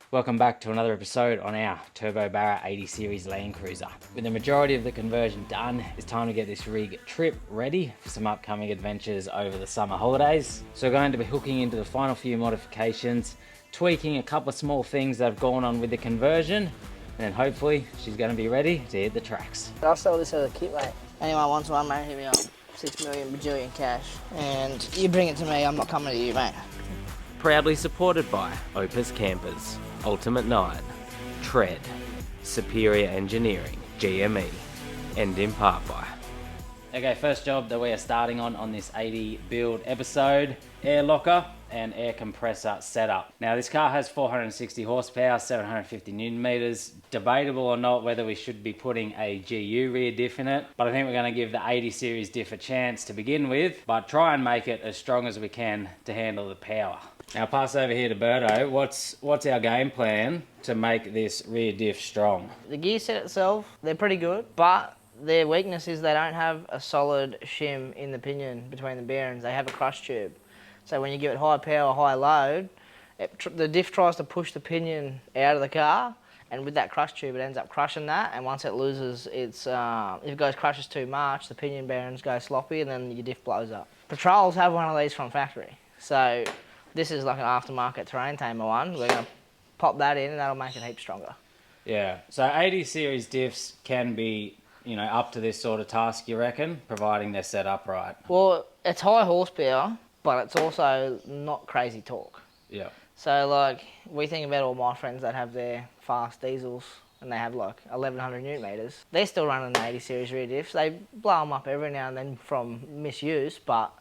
Welcome back to another episode on our Turbo Barra 80 Series LandCruiser. With the majority of the conversion done, it's time to get this rig trip ready for some upcoming adventures over the summer holidays. So we're going to be hooking into the final few modifications, tweaking a couple of small things that have gone on with the conversion, and then hopefully she's going to be ready to hit the tracks. I'll sell this as a kit, mate. Anyone wants one, mate, hit me up. 6 million bajillion cash. And you bring it to me, I'm not coming to you, mate. Proudly supported by Opus Campers, Ultimate 9, Tread, Superior Engineering, GME, and in part by... Okay, first job that we are starting on this 80 build episode, air locker and air compressor setup. Now this car has 460 horsepower, 750 newton meters. Debatable or not whether we should be putting a GU rear diff in it, but I think we're going to give the 80 series diff a chance to begin with, but try and make it as strong as we can to handle the power. Now I'll pass over here to Berto. What's our game plan to make this rear diff strong? The gear set itself, they're pretty good, but their weakness is they don't have a solid shim in the pinion between the bearings. They have a crush tube. So when you give it high power, high load, the diff tries to push the pinion out of the car, and with that crush tube it ends up crushing that, and once it loses its, if it goes crushes too much, the pinion bearings go sloppy and then your diff blows up. Patrols have one of these from factory. So this is like an aftermarket terrain tamer one. We're going to pop that in and that'll make it heap stronger. Yeah, so 80 series diffs can be, up to this sort of task, you reckon, providing they're set up right? Well, it's high horsepower, but it's also not crazy torque. Yeah. So like, we think about all my friends that have their fast diesels and they have like 1100 newton meters. They're still running an 80 series rear diffs. They blow them up every now and then from misuse, but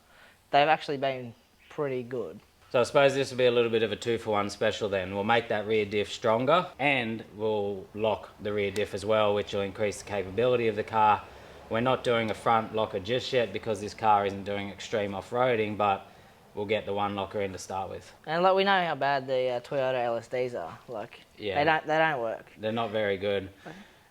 they've actually been pretty good. So I suppose this will be a little bit of a 2-for-1 special then. We'll make that rear diff stronger and we'll lock the rear diff as well, which will increase the capability of the car. We're not doing a front locker just yet because this car isn't doing extreme off-roading, but we'll get the one locker in to start with. And like, we know how bad the Toyota LSDs are. Like, yeah, they don't work. They're not very good.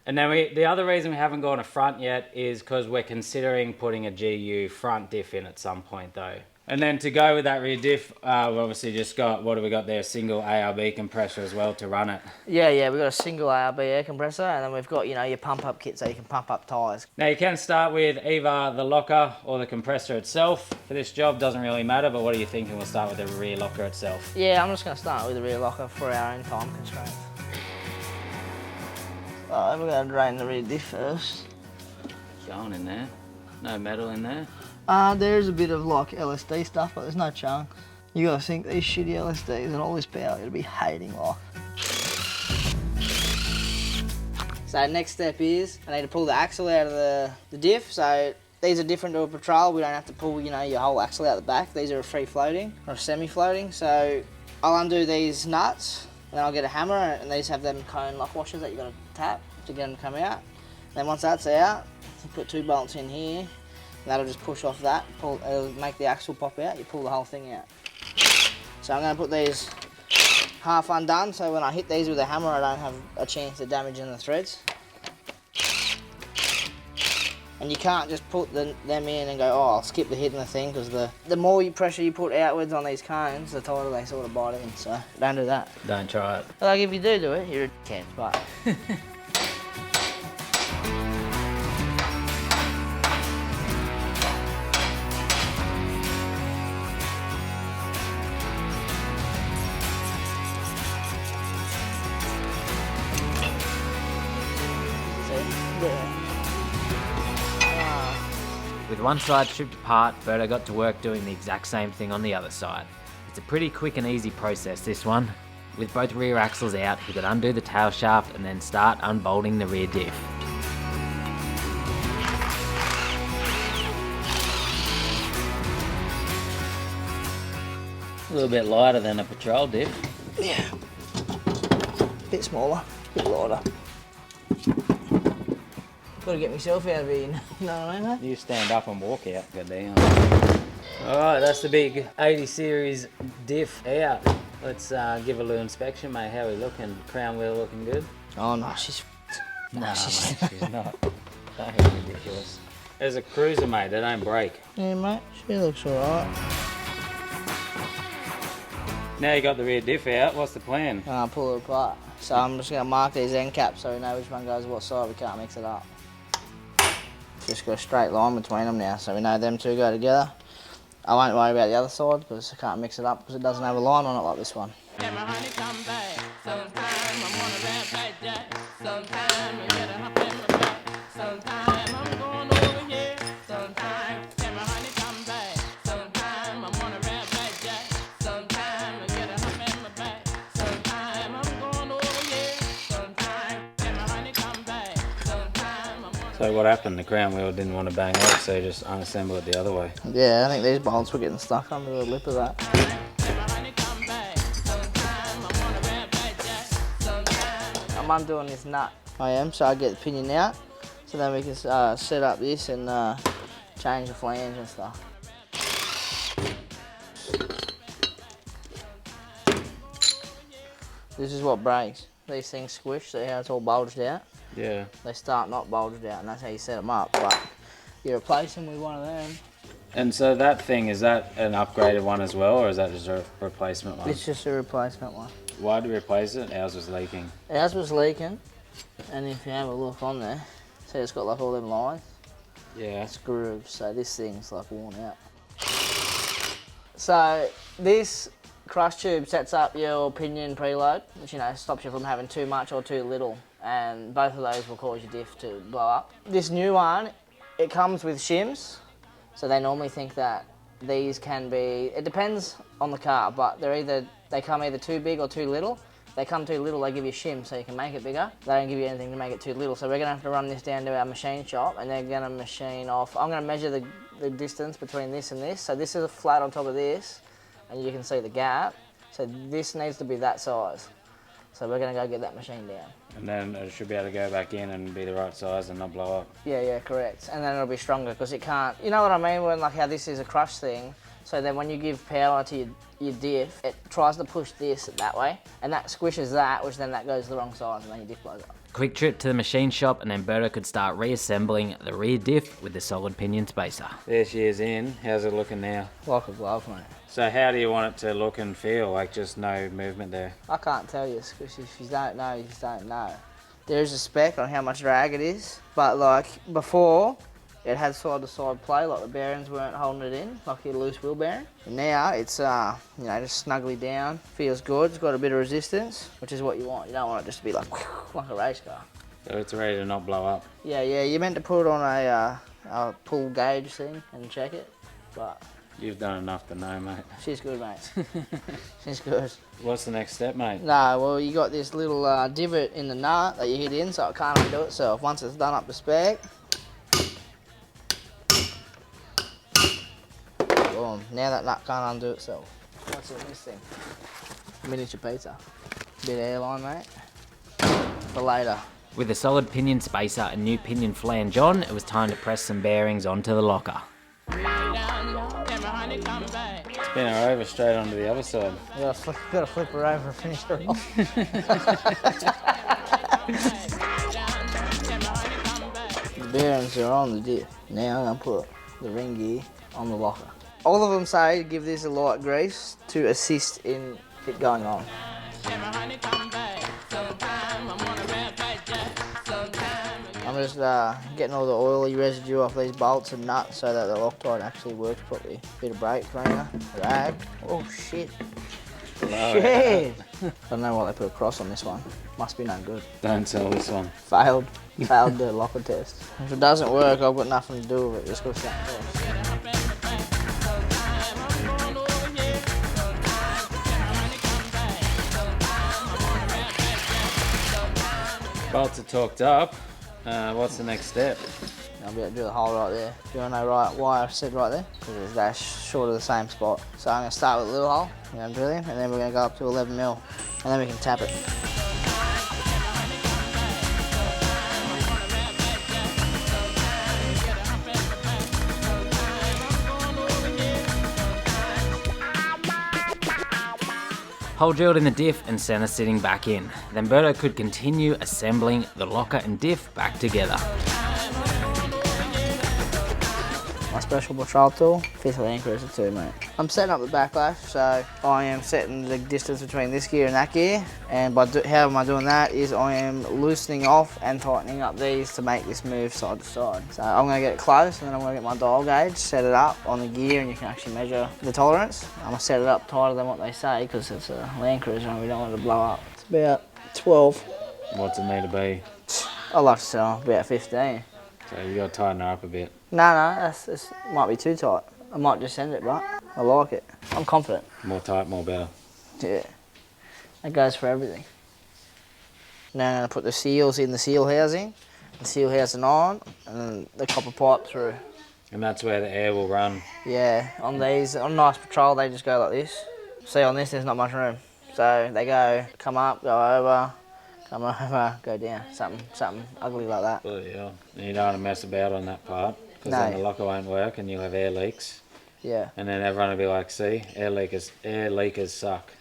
And then the other reason we haven't gone a front yet is because we're considering putting a GU front diff in at some point though. And then to go with that rear diff, we've obviously just got, what have we got there, a single ARB compressor as well to run it. Yeah, we've got a single ARB air compressor, and then we've got, your pump-up kit so you can pump up tyres. Now you can start with either the locker or the compressor itself. For this job, doesn't really matter, but what are you thinking? We'll start with the rear locker itself. Yeah, I'm just going to start with the rear locker for our own time constraints. Alright, we're going to drain the rear diff first. Going in there. No metal in there. There's a bit of like LSD stuff, but there's no chunks. You gotta think these shitty LSDs and all this power, you'll be hating life. So next step is, I need to pull the axle out of the diff. So these are different to a patrol. We don't have to pull, your whole axle out the back. These are free floating or semi-floating. So I'll undo these nuts, and then I'll get a hammer, and these have them cone lock washers that you gotta tap to get them to come out. And then once that's out, you put 2 bolts in here. That'll just push off that, it'll make the axle pop out, you pull the whole thing out. So I'm going to put these half undone, so when I hit these with a hammer I don't have a chance of damaging the threads. And you can't just put them in and go, oh, I'll skip the hitting the thing, because the more pressure you put outwards on these cones, the tighter they sort of bite in, so don't do that. Don't try it. Like if you do it, you're a dickhead, but... With one side stripped apart, Berto got to work doing the exact same thing on the other side. It's a pretty quick and easy process, this one. With both rear axles out, he could undo the tail shaft and then start unbolting the rear diff. A little bit lighter than a patrol diff. Yeah. Bit smaller, bit lighter. Gotta get myself out of here, you know what I mean, mate? You stand up and walk out, goddamn. Alright, that's the big 80 series diff out. Let's give a little inspection, mate. How are we looking? Crown wheel looking good? Oh no, she's No, she's not. Don't be ridiculous. There's a cruiser, mate. They don't break. Yeah, mate. She looks alright. Now you got the rear diff out, what's the plan? And I'll pull it apart. So I'm just going to mark these end caps so we know which one goes what side. We can't mix it up. Just got a straight line between them now, so we know them two go together. I won't worry about the other side because I can't mix it up because it doesn't have a line on it like this one. So what happened? The crown wheel didn't want to bang off, so you just unassemble it the other way. Yeah, I think these bolts were getting stuck under the lip of that. I'm undoing this nut. I am, so I get the pinion out, so then we can set up this and change the flange and stuff. This is what breaks. These things squish, see how it's all bulged out? Yeah. They start not bulged out, and that's how you set them up, but you replace them with one of them. And so that thing, is that an upgraded one as well, or is that just a replacement one? It's just a replacement one. Why did we replace it? Ours was leaking. Ours was leaking, and if you have a look on there, see it's got like all them lines? Yeah. It's grooves, so this thing's like worn out. So this crush tube sets up your pinion preload, which stops you from having too much or too little, and both of those will cause your diff to blow up. This new one, it comes with shims, so they normally think that these can be, it depends on the car, but they come either too big or too little. If they come too little, they give you shim so you can make it bigger. They don't give you anything to make it too little, so we're gonna have to run this down to our machine shop, and they're gonna machine off. I'm gonna measure the distance between this and this, so this is a flat on top of this, and you can see the gap, so this needs to be that size. So we're gonna go get that machine down. And then it should be able to go back in and be the right size and not blow up. Yeah, correct. And then it'll be stronger because it can't, you know what I mean, when like how this is a crush thing, so then when you give power to your diff, it tries to push this that way, and that squishes that, which then that goes the wrong size, and then your diff blows up. Quick trip to the machine shop, and then Berto could start reassembling the rear diff with the solid pinion spacer. There she is in. How's it looking now? Like a glove, mate. So how do you want it to look and feel? Like just no movement there? I can't tell you, because if you don't know, you just don't know. There is a spec on how much drag it is, but like before, it had side-to-side play, like the bearings weren't holding it in, like your loose wheel bearing. And now it's, just snugly down, feels good, it's got a bit of resistance, which is what you want. You don't want it just to be like a race car. So it's ready to not blow up? Yeah, you're meant to put it on a pull gauge thing and check it, but... You've done enough to know, mate. She's good, mate. She's good. What's the next step, mate? No, well, you got this little divot in the nut that you hit in, so it can't undo itself. Once it's done up to spec, boom. Now that nut can't undo itself. What's in this thing? Miniature pizza. Bit of airline, mate. For later. With a solid pinion spacer and new pinion flange on, it was time to press some bearings onto the locker. Spin her over straight onto the other side. You gotta flip her over and finish her off. The bearings are on the diff. Now I'm gonna put the ring gear on the locker. All of them say give this a light grease to assist in it going on. I'm just getting all the oily residue off these bolts and nuts so that the Loctite actually works properly. Bit of brake cleaner, rag. Oh shit. Shit! I don't know why they put a cross on this one. Must be no good. Don't sell this one. Failed the locker test. If it doesn't work, I've got nothing to do with it. Just got to set it first. Bolts are torqued up. What's the next step? I'll be able to do the hole right there. Do you want to know why I said right there? Because they're short of the same spot. So I'm going to start with a little hole, brilliant, and then we're going to go up to 11 mil, and then we can tap it. Hole drilled in the diff and center sitting back in. Then Berto could continue assembling the locker and diff back together. my special patrol tool, 5th LandCruiser too, mate. I'm setting up the backlash, so I am setting the distance between this gear and that gear, and how am I doing that is I am loosening off and tightening up these to make this move side to side. So I'm going to get it close, and then I'm going to get my dial gauge, set it up on the gear, and you can actually measure the tolerance. I'm going to set it up tighter than what they say, because it's a LandCruiser and we don't want it to blow up. It's about 12. What's it need to be? I like to sell about 15. So you got to tighten her up a bit. No, it might be too tight. I might just send it, but I like it. I'm confident. More tight, more better. Yeah, that goes for everything. Now I'm going to put the seals in the seal housing, the seal housing on, and then the copper pipe through. And that's where the air will run. Yeah, on these, on Nice Patrol, they just go like this. See, on this, there's not much room. So they go, come up, go over, come over, go down. Something ugly like that. Bloody hell. And you don't want to mess about on that part, because No. then the locker won't work and you'll have air leaks. Yeah. And then everyone will be like, see, air leakers suck.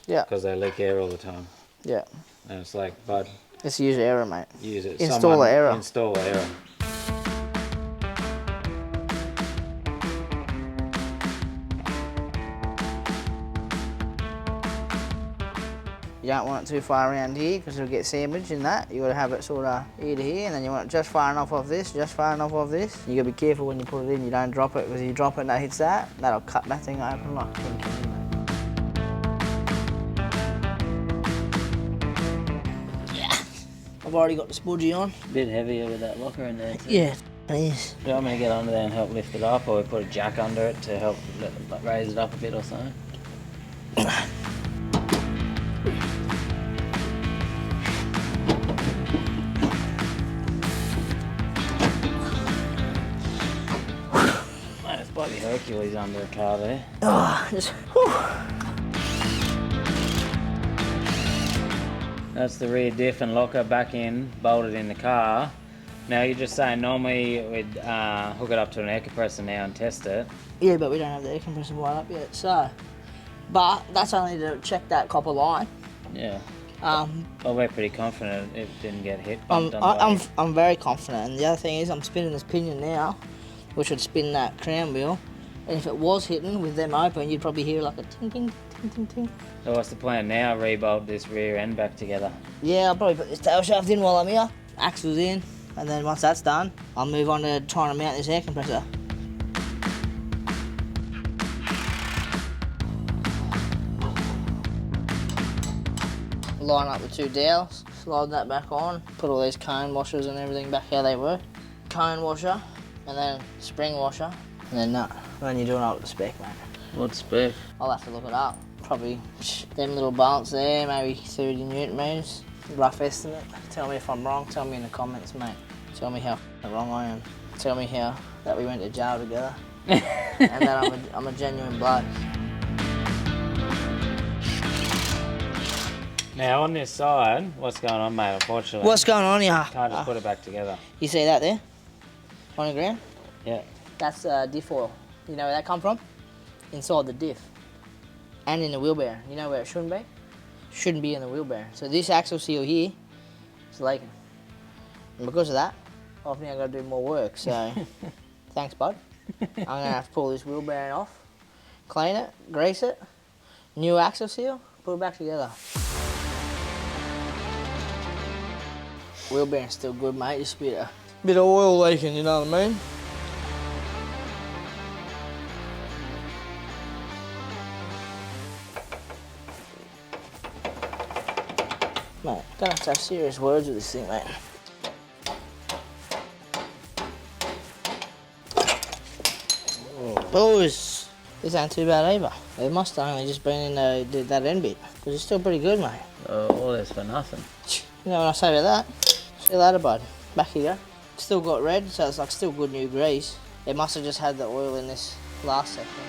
Yeah. Because they leak air all the time. Yeah. And it's like, bud, It's user error, mate. use it. Installer error. Installer error. You don't want it too far around here because it'll get sandwiched in that. You got to have it sort of ear to here, and then you want it just far enough off this, just far enough off this. You got to be careful when you put it in. You don't drop it, because if you drop it and that hits that, that'll cut that thing open like a tin can, mate. Yeah. I've already got the spudgy on. A bit heavier with that locker in there too. Yeah, it is. Do you want me to get under there and help lift it up, or we put a jack under it to help raise it up a bit or something? Bloody Hercules under a car there. Oh, just, whew. That's the rear diff and locker back in, bolted in the car. Now you're just saying normally we'd hook it up to an air compressor now and test it. Yeah, but we don't have the air compressor wired up yet, so. But that's only to check that copper line. Yeah. Well, we're pretty confident it didn't get hit. I'm very confident, and the other thing is I'm spinning this pinion now, which would spin that crown wheel, and if it was hitting with them open, you'd probably hear like a ting ting ting ting ting. So what's the plan now? Rebolt this rear end back together. Yeah, I'll probably put this tail shaft in while I'm here, axles in, and then once that's done, I'll move on to trying to mount this air compressor. Line up the two dowels, slide that back on, put all these cone washers and everything back how they were. Cone washer, and then spring washer, and then nut. And then you're doing it with the spec, mate. What spec? I'll have to look it up. Probably them little bolts there, maybe 30 newton meters. Rough estimate. Tell me if I'm wrong, tell me in the comments, mate. Tell me how wrong I am. Tell me how that we went to jail together. And that I'm a genuine bloke. Now on this side, what's going on, mate? Unfortunately, What's going on here? can't just put it back together. You see that there? On the ground? Yeah. That's diff oil. You know where that come from? Inside the diff. And in the wheel bearing. You know where it shouldn't be? Shouldn't be in the wheel bearing. So this axle seal here is leaking. And because of that, I've now got to do more work. So thanks, bud. I'm going to have to pull this wheel bearing off, clean it, grease it, new axle seal, put it back together. Wheel bearing's still good, mate. Just a bit of oil leaking, you know what I mean? Mate, gonna have to have serious words with this thing, mate. Boys, this ain't too bad either. It must have only just been in that end bit, because it's still pretty good, mate. All this for nothing. You know what I say about that? See you later, bud. Back here. Still got red, so it's like still good new grease. It must have just had the oil in this last section.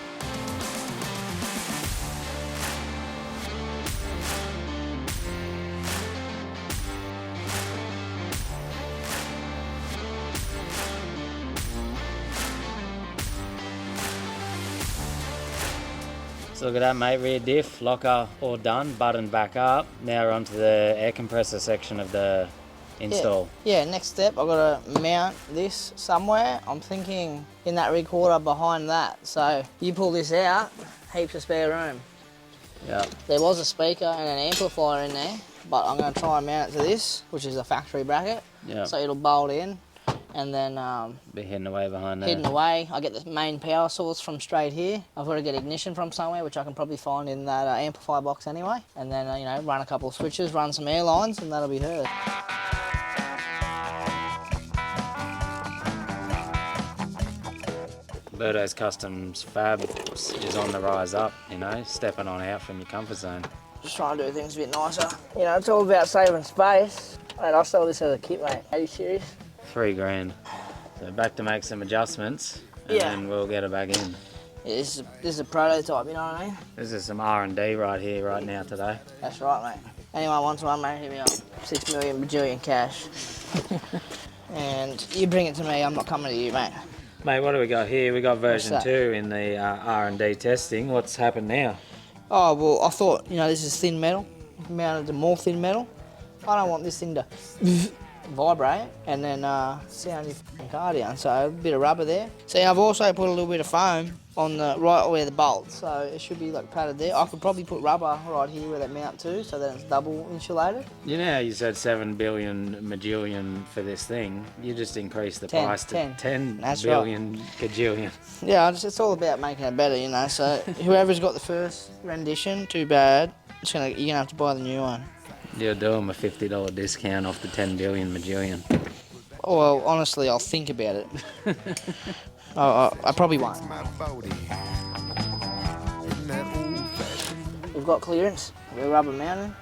So look at that, mate. Rear diff, locker all done, buttoned back up. Now we're onto the air compressor section of the install. Yeah, next step, I've got to mount this somewhere. I'm thinking in that recorder behind that. So you pull this out, heaps of spare room. Yeah. There was a speaker and an amplifier in there, but I'm going to try and mount it to this, which is a factory bracket. Yeah. So it'll bolt in, and then be hidden away behind there. hidden away. I get the main power source from straight here. I've got to get ignition from somewhere, which I can probably find in that amplifier box anyway. And then, you know, run a couple of switches, run some air lines, and that'll be heard. Birdo's Customs Fab is on the rise up, you know, stepping on out from your comfort zone. Just trying to do things a bit nicer. You know, it's all about saving space. And I sell this as a kit, mate. 80 series. $3,000. So back to make some adjustments, and then we'll get it back in. Yeah, this is a prototype, you know what I mean? This is some R&D right here, right now, today. That's right, mate. Anyone wants one, mate, hit me up. 6 million bajillion cash. And you bring it to me, I'm not coming to you, mate. Mate, what do we got here? We got version What's 2 in the R&D testing. What's happened now? Oh, well, I thought, you know, this is thin metal. Mounted to more thin metal. I don't want this thing to vibrate and then sound your fucking car down. So a bit of rubber there. See, I've also put a little bit of foam on the right where the bolt, so it should be like padded there. I could probably put rubber right here where that mount to, so that it's double insulated. You know how you said 7 billion majillion for this thing? You just increased the 10, price to 10 That's billion gajillion. Yeah, it's all about making it better, you know. So whoever's got the first rendition, too bad. You're gonna have to buy the new one. You'll do them a $50 discount off the 10 billion majillion. Oh, well, honestly, I'll think about it. I probably won't. We've got clearance. We're rubber mounted.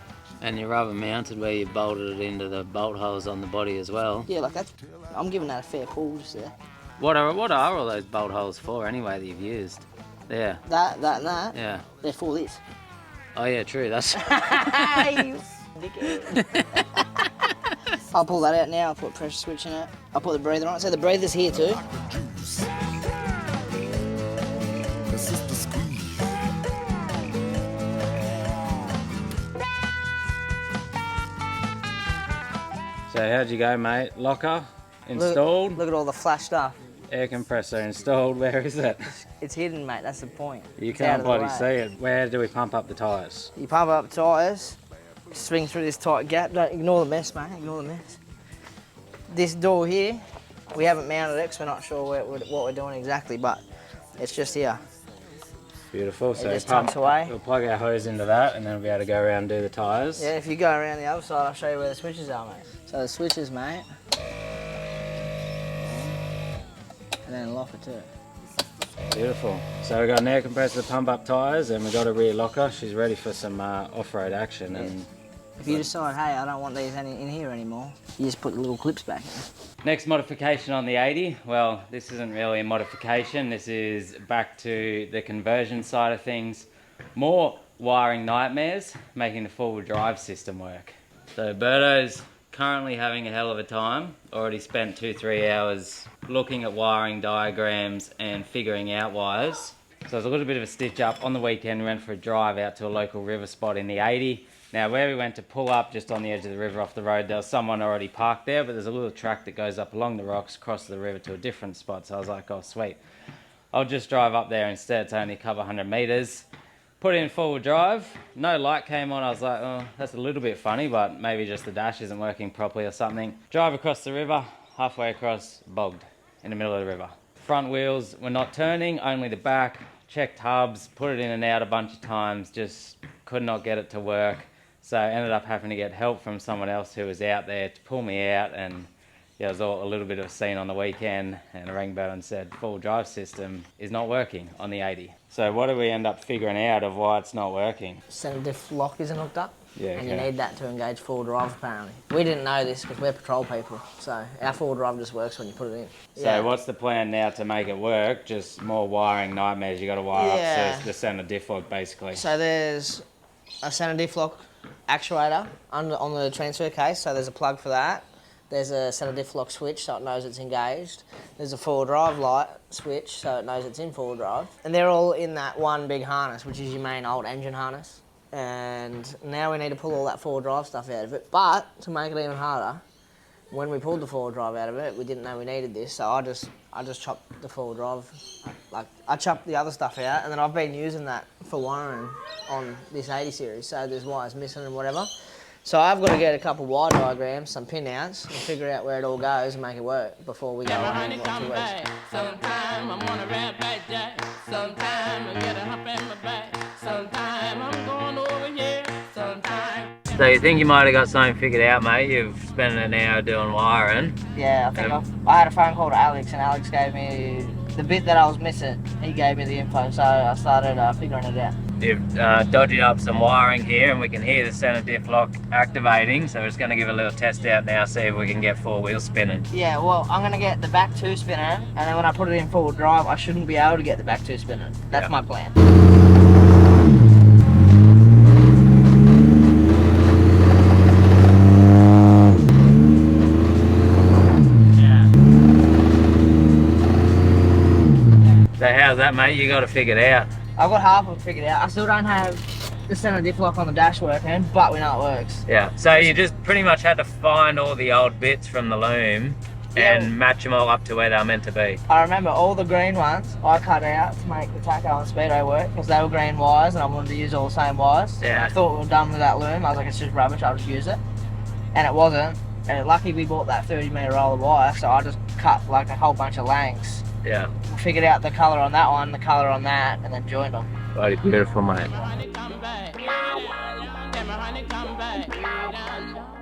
And you're rubber mounted where you bolted it into the bolt holes on the body as well. Yeah, like that's. I'm giving that a fair pull just there. What are all those bolt holes for anyway that you've used? Yeah. That, and that. Yeah. They're for this. Oh yeah, true. That's. You dickhead. I'll pull that out now. I'll put a pressure switch in it. I'll put the breather on it. So the breather's here too. So how'd you go, mate? Locker installed. Look at all the flash stuff. Air compressor installed. Where is it? It's hidden, mate. That's the point. You It's can't out of the bloody way. see it. Where do we pump up the tyres? You pump up tyres, swing through this tight gap. Don't ignore the mess, mate. Ignore the mess. This door here, we haven't mounted it because we're not sure what we're doing exactly, but it's just here. Beautiful. So just tucks away. We'll plug our hose into that, and then we'll be able to go around and do the tyres. Yeah, if you go around the other side, I'll show you where the switches are, mate. So the switches, mate. And then lock it too. Beautiful. So we've got an air compressor to pump up tyres, and we've got a rear locker. She's ready for some off-road action. Yeah. And If you decide, hey, I don't want these in here anymore, you just put the little clips back in. next modification on the 80. Well, this isn't really a modification. This is back to the conversion side of things. More wiring nightmares, making the four-wheel drive system work. So Berto's currently having a hell of a time. Already spent 2-3 hours looking at wiring diagrams and figuring out wires. So it's a little bit of a stitch up. On the weekend we went for a drive out to a local river spot in the 80. Now where we went to pull up just on the edge of the river off the road, there was someone already parked there, but there's a little track that goes up along the rocks, across the river to a different spot. So I was like, oh sweet, I'll just drive up there instead. It's only a couple 100 meters. Put in four-wheel drive, no light came on. I was like, oh, that's a little bit funny, but maybe just the dash isn't working properly or something. Drive across the river, halfway across, bogged in the middle of the river. Front wheels were not turning, only the back. Checked hubs, put it in and out a bunch of times, just could not get it to work. So I ended up having to get help from someone else who was out there to pull me out, and yeah, it was all a little bit of a scene on the weekend, and I rang Bert and said, four-wheel drive system is not working on the 80. So what do we end up figuring out of why it's not working? Center diff lock isn't hooked up. Yeah, and you okay. need that to engage four-wheel drive apparently. We didn't know this because we're patrol people, so our four-wheel drive just works when you put it in. So what's the plan now to make it work? Just more wiring nightmares. You got to wire up the center diff lock basically. So there's a center diff lock actuator on the transfer case, so there's a plug for that. There's a center diff lock switch so it knows it's engaged. There's a four-wheel drive light switch so it knows it's in four-wheel drive. And they're all in that one big harness, which is your main old engine harness. And now we need to pull all that four-wheel drive stuff out of it. But to make it even harder, when we pulled the four-wheel drive out of it, we didn't know we needed this, so I just chopped the four-wheel drive. Like, I chopped the other stuff out, and then I've been using that for wiring on this 80 series, so there's wires missing and whatever. So I've got to get a couple of wire diagrams, some pin outs, and figure out where it all goes and make it work before we go on in what, 2 weeks. Sometime I'm on a red back jack. Sometime I get a hump in my back. Sometime I'm going over here. Sometime. So you think you might have got something figured out, mate? You've spent an hour doing wiring. Yeah, I think I had a phone call to Alex, and Alex gave me the bit that I was missing. He gave me the info, so I started figuring it out. You've dodged up some wiring here, and we can hear the center diff lock activating, so we're just going to give a little test out now, see if we can get 4 wheels spinning. Yeah, well, I'm going to get the back 2 spinning, and then when I put it in forward drive, I shouldn't be able to get the back 2 spinning. That's my plan. So how's that, mate? You got to figure it out. I've got half of it figured out. I still don't have the center diff lock on the dash working, but we know it works. Yeah, so you just pretty much had to find all the old bits from the loom and match them all up to where they're meant to be. I remember all the green ones I cut out to make the tacho and speedo work, because they were green wires and I wanted to use all the same wires. Yeah. I thought we were done with that loom. I was like, it's just rubbish, I'll just use it. And it wasn't. And lucky we bought that 30-metre roll of wire, so I just cut like a whole bunch of lengths. Yeah. Figured out the colour on that one, the colour on that, and then joined them. Bloody beautiful, mate.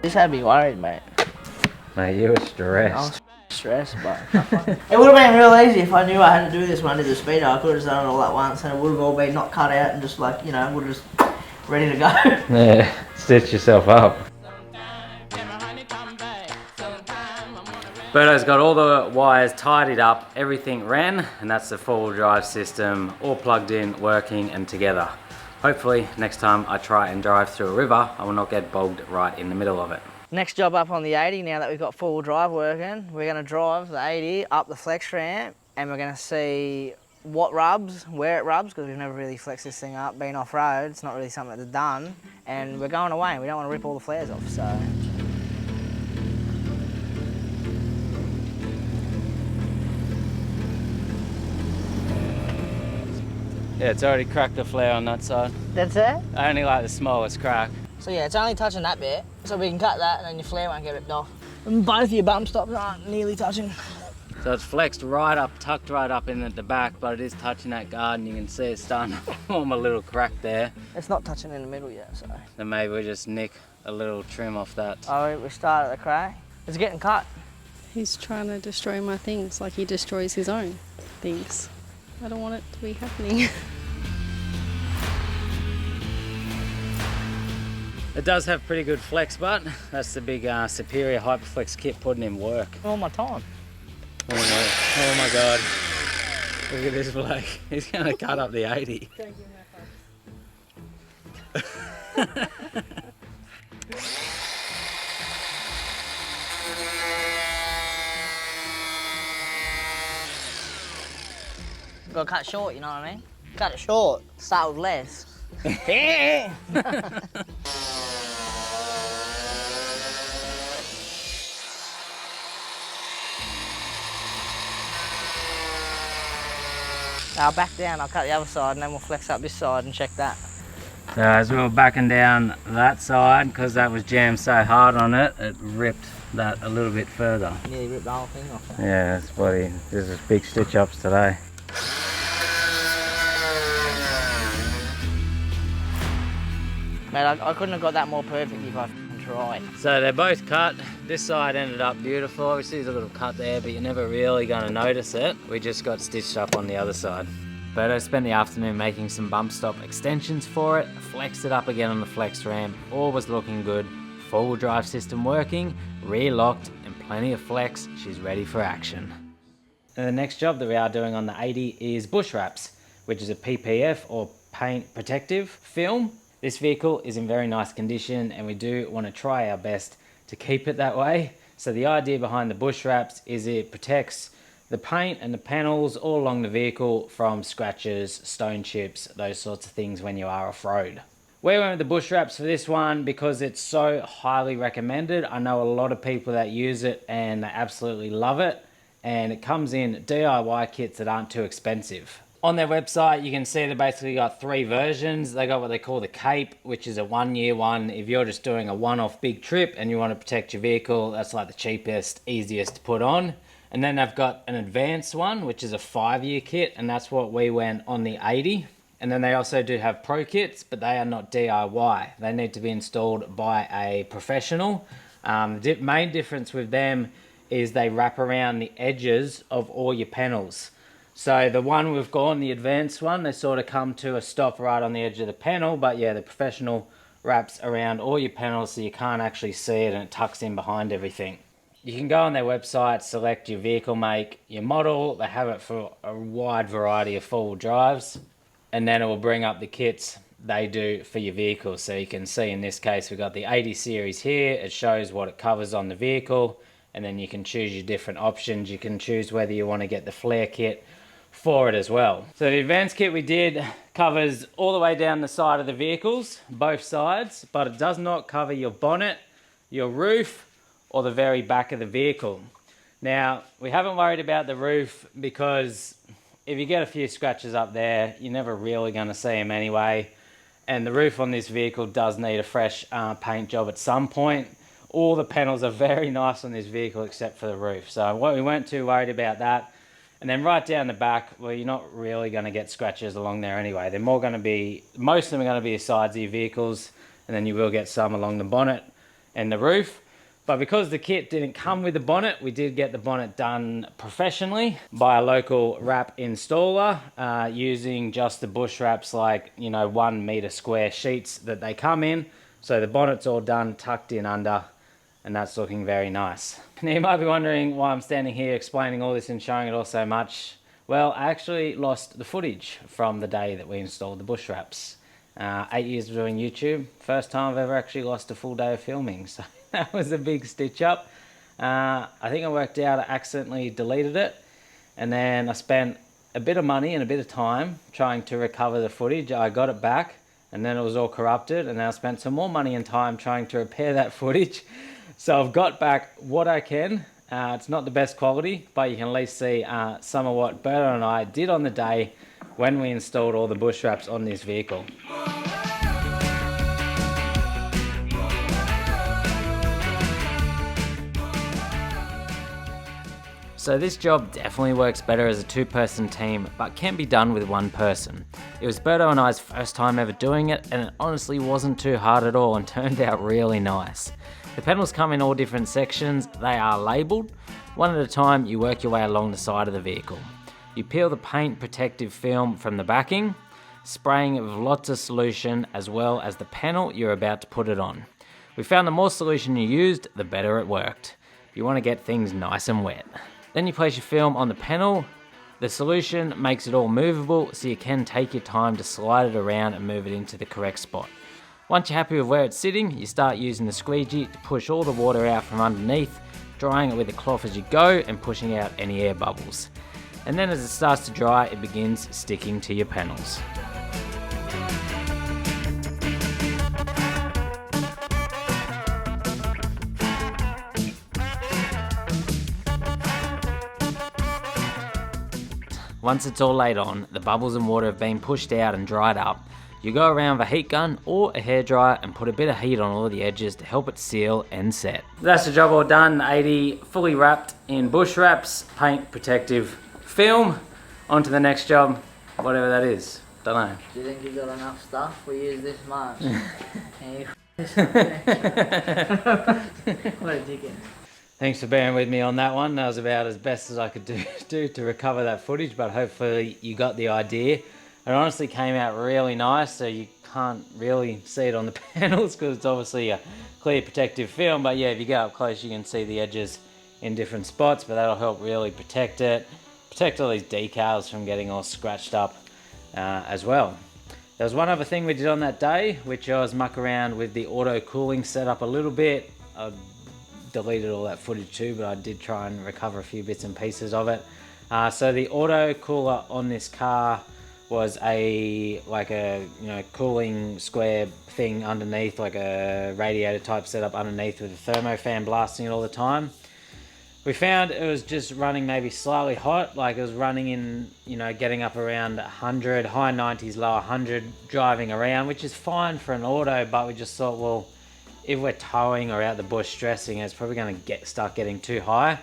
Just had me worried, mate. Mate, you were stressed. I was stressed, but it would have been real easy if I knew I had to do this when I did the speedo. I could have just done it all at once, and it would have all been not cut out and just like, you know, would have just ready to go. Yeah, stitch yourself up. Berto's got all the wires tidied up, everything ran, and that's the 4-wheel drive system all plugged in, working and together. Hopefully next time I try and drive through a river, I will not get bogged right in the middle of it. Next job up on the 80, now that we've got 4-wheel drive working, we're going to drive the 80 up the flex ramp, and we're going to see what rubs, where it rubs, because we've never really flexed this thing up. Being off-road, it's not really something that's done, and we're going away, and we don't want to rip all the flares off, so... Yeah, it's already cracked the flare on that side. That's it? I only like the smallest crack. So yeah, it's only touching that bit, so we can cut that and then your flare won't get ripped off. And both your bump stops aren't nearly touching. So it's flexed right up, tucked right up in at the back, but it is touching that guard, and you can see it's starting to form a little crack there. It's not touching in the middle yet, so. Then maybe we just nick a little trim off that. Oh, we start at the crack. It's getting cut. He's trying to destroy my things like he destroys his own things. I don't want it to be happening. It does have pretty good flex, but that's the big Superior Hyperflex kit putting in work. All my time. Oh my God. Look at this bloke. He's gonna cut up the 80. Don't give him that Gotta cut short, you know what I mean? Cut it short, start with less. I'll back down, I'll cut the other side, and then we'll flex up this side and check that. So as we were backing down that side, because that was jammed so hard on it, it ripped that a little bit further. Nearly ripped the whole thing off. Yeah, it's bloody, this is big stitch ups today. Mate, I couldn't have got that more perfect if I tried. So they're both cut. This side ended up beautiful. Obviously there's a little cut there, but you're never really going to notice it. We just got stitched up on the other side. Berto spent the afternoon making some bump stop extensions for it, flexed it up again on the flex ramp, all was looking good, 4-wheel drive system working, rear locked, and plenty of flex. She's ready for action. And the next job that we are doing on the 80 is bush wraps, which is a PPF or paint protective film. This vehicle is in very nice condition, and we do want to try our best to keep it that way. So the idea behind the bush wraps is it protects the paint and the panels all along the vehicle from scratches, stone chips, those sorts of things when you are off-road. We went with the bush wraps for this one because it's so highly recommended. I know a lot of people that use it and they absolutely love it. And it comes in DIY kits that aren't too expensive. On their website, you can see they basically got 3 versions. They got what they call the Cape, which is a 1-year one. If you're just doing a one-off big trip and you want to protect your vehicle, that's like the cheapest, easiest to put on. And then they've got an advanced one, which is a 5-year kit, and that's what we went on the 80. And then they also do have pro kits, but they are not DIY. They need to be installed by a professional. The main difference with them is they wrap around the edges of all your panels. So the one we've gone, the advanced one, they sort of come to a stop right on the edge of the panel, but yeah, the professional wraps around all your panels so you can't actually see it and it tucks in behind everything. You can go on their website, select your vehicle make, your model. They have it for a wide variety of 4-wheel drives. And then it will bring up the kits they do for your vehicle. So you can see in this case, we've got the 80 series here. It shows what it covers on the vehicle. And then you can choose your different options. You can choose whether you want to get the flare kit for it as well. So the advanced kit we did covers all the way down the side of the vehicles, both sides, but it does not cover your bonnet, your roof, or the very back of the vehicle. Now, we haven't worried about the roof because if you get a few scratches up there, you're never really going to see them anyway. And the roof on this vehicle does need a fresh paint job at some point. All the panels are very nice on this vehicle except for the roof. So we weren't too worried about that. And then right down the back, well, you're not really going to get scratches along there anyway. They're more going to be, most of them are going to be the sides of your vehicles, and then you will get some along the bonnet and the roof. But because the kit didn't come with the bonnet, we did get the bonnet done professionally by a local wrap installer using just the bush wraps, like, 1 meter square sheets that they come in. So the bonnet's all done, tucked in under, and that's looking very nice. Now you might be wondering why I'm standing here explaining all this and showing it all so much. Well, I actually lost the footage from the day that we installed the bush wraps. 8 years of doing YouTube, first time I've ever actually lost a full day of filming, so that was a big stitch up. I think I worked out I accidentally deleted it, and then I spent a bit of money and a bit of time trying to recover the footage. I got it back, and then it was all corrupted, and then I spent some more money and time trying to repair that footage. So I've got back what I can. It's not the best quality, but you can at least see some of what Berto and I did on the day when we installed all the bush wraps on this vehicle. So this job definitely works better as a 2-person team, but can be done with 1 person. It was Berto and I's first time ever doing it, and it honestly wasn't too hard at all and turned out really nice. The panels come in all different sections. They are labelled. One at a time, you work your way along the side of the vehicle. You peel the paint protective film from the backing, spraying it with lots of solution as well as the panel you're about to put it on. We found the more solution you used, the better it worked. You want to get things nice and wet. Then you place your film on the panel. The solution makes it all movable, so you can take your time to slide it around and move it into the correct spot. Once you're happy with where it's sitting, you start using the squeegee to push all the water out from underneath, drying it with a cloth as you go and pushing out any air bubbles. And then as it starts to dry, it begins sticking to your panels. Once it's all laid on, the bubbles and water have been pushed out and dried up. You go around with a heat gun or a hairdryer and put a bit of heat on all of the edges to help it seal and set. That's the job all done. 80 fully wrapped in bush wraps, paint protective film. On to the next job, whatever that is. Don't know. Do you think you got enough stuff? We use this much. What a dickhead. Thanks for bearing with me on that one. That was about as best as I could do to recover that footage, but hopefully you got the idea. It honestly came out really nice, so you can't really see it on the panels because it's obviously a clear protective film, but yeah, if you go up close you can see the edges in different spots, but that'll help really protect it, protect all these decals from getting all scratched up as well. There was one other thing we did on that day, which I was muck around with the auto cooling setup a little bit. I deleted all that footage too, but I did try and recover a few bits and pieces of it. So the auto cooler on this car was like a cooling square thing underneath, like a radiator type setup underneath with a thermo fan blasting it all the time. We found it was just running maybe slightly hot, like it was running in, getting up around 100, high 90s, low 100, driving around, which is fine for an auto, but we just thought, well, if we're towing or out the bush stressing, it's probably going to start getting too high.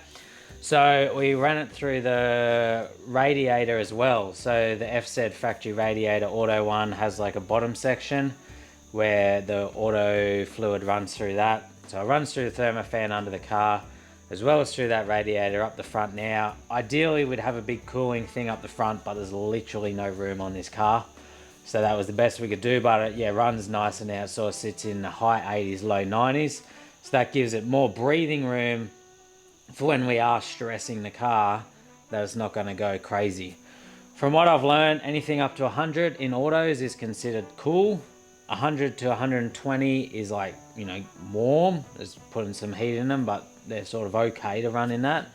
So we ran it through the radiator as well. So the FZ factory radiator auto one has like a bottom section where the auto fluid runs through that. So it runs through the thermofan under the car, as well as through that radiator up the front. Now, ideally we'd have a big cooling thing up the front, but there's literally no room on this car. So that was the best we could do, but it runs nice and out, so it sits in the high 80s, low 90s. So that gives it more breathing room for when we are stressing the car, that it's not going to go crazy. From what I've learned, anything up to 100 in autos is considered cool. 100 to 120 is like, warm. There's putting some heat in them, but they're sort of okay to run in that.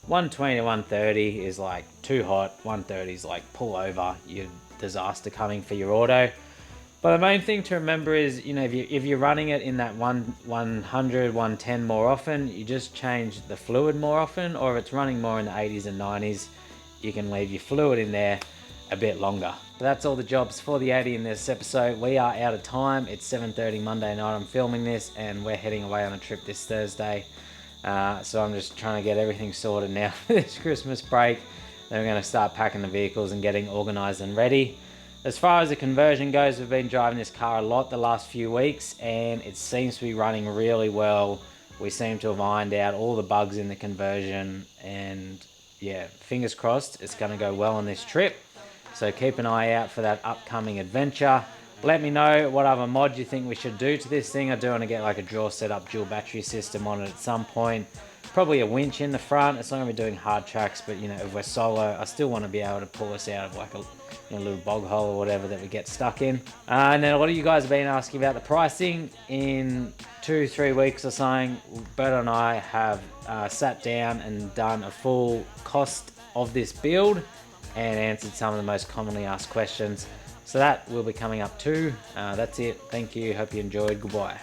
120 to 130 is like too hot. 130 is like pull over, you're disaster coming for your auto. But the main thing to remember is, if you're running it in that 100, 110 more often, you just change the fluid more often, or if it's running more in the 80s and 90s, you can leave your fluid in there a bit longer. But that's all the jobs for the 80 in this episode. We are out of time. It's 7:30 Monday night. I'm filming this and we're heading away on a trip this Thursday. So I'm just trying to get everything sorted now for this Christmas break. Then we're going to start packing the vehicles and getting organized and ready. As far as the conversion goes, we've been driving this car a lot the last few weeks and it seems to be running really well. We seem to have ironed out all the bugs in the conversion, and fingers crossed it's going to go well on this trip. So keep an eye out for that upcoming adventure. Let me know what other mod you think we should do to this thing. I do want to get like a draw setup dual battery system on it at some point. Probably a winch in the front. It's not going to be doing hard tracks, but if we're solo, I still want to be able to pull us out of like a little bog hole or whatever that we get stuck in. And then a lot of you guys have been asking about the pricing. In 2-3 weeks or something, Berto and I have sat down and done a full cost of this build and answered some of the most commonly asked questions. So that will be coming up too. That's it. Thank you. Hope you enjoyed. Goodbye.